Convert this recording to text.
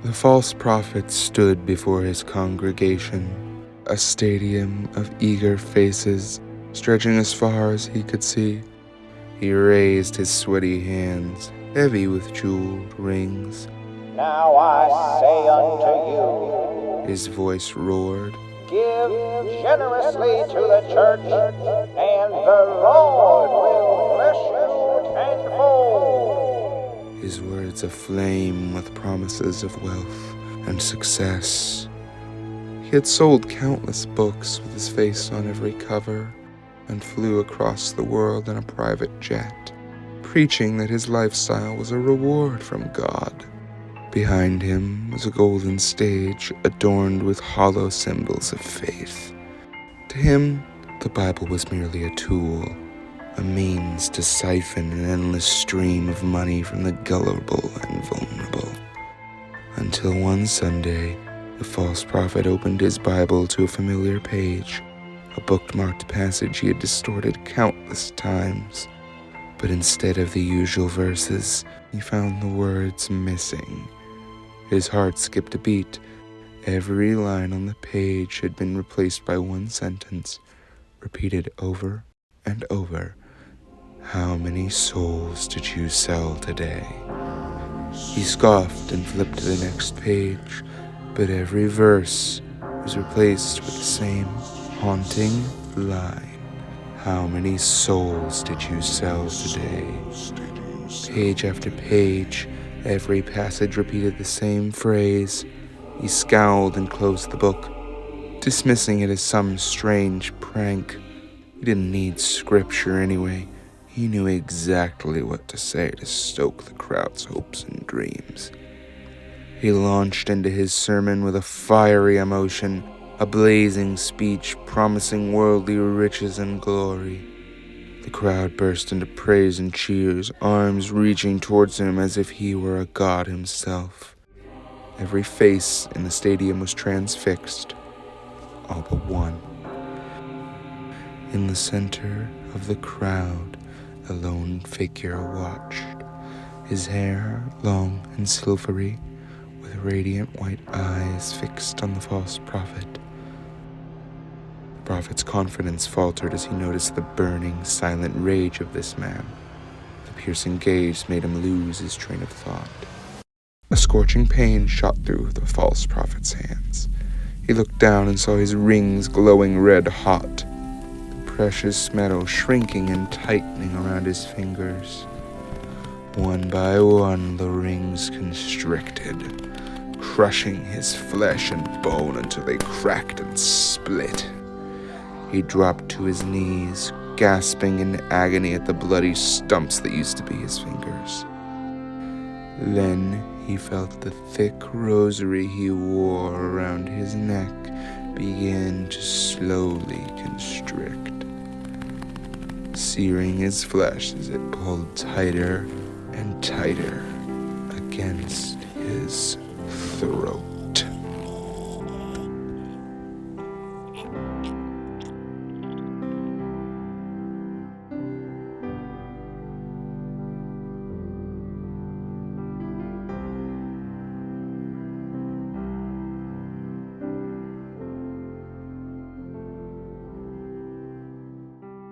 The false prophet stood before his congregation, a stadium of eager faces stretching as far as he could see. He raised his sweaty hands, heavy with jeweled rings. "Now I say unto you," his voice roared, "give generously to the church, and the Lord will bless you tenfold." his words aflame with promises of wealth and success. He had sold countless books with his face on every cover and flew across the world in a private jet, preaching that his lifestyle was a reward from God. Behind him was a golden stage adorned with hollow symbols of faith. To him, the Bible was merely a tool, a means to siphon an endless stream of money from the gullible and vulnerable. Until one Sunday, the false prophet opened his Bible to a familiar page, a bookmarked passage he had distorted countless times. But instead of the usual verses, he found the words missing. His heart skipped a beat. Every line on the page had been replaced by one sentence, repeated over and over. "How many souls did you sell today?" He scoffed and flipped to the next page, but every verse was replaced with the same haunting line. "How many souls did you sell today?" Page after page, every passage repeated the same phrase. He scowled and closed the book, dismissing it as some strange prank. He didn't need scripture anyway. He knew exactly what to say to stoke the crowd's hopes and dreams. He launched into his sermon with a fiery emotion, a blazing speech promising worldly riches and glory. The crowd burst into praise and cheers, arms reaching towards him as if he were a god himself. Every face in the stadium was transfixed, all but one. In the center of the crowd, a lone figure watched, his hair long and silvery, with radiant white eyes fixed on the false prophet. The prophet's confidence faltered as he noticed the burning, silent rage of this man. The piercing gaze made him lose his train of thought. A scorching pain shot through the false prophet's hands. He looked down and saw his rings glowing red hot, precious metal shrinking and tightening around his fingers. One by one, the rings constricted, crushing his flesh and bone until they cracked and split. He dropped to his knees, gasping in agony at the bloody stumps that used to be his fingers. Then he felt the thick rosary he wore around his neck begin to slowly constrict, searing his flesh as it pulled tighter and tighter against his throat.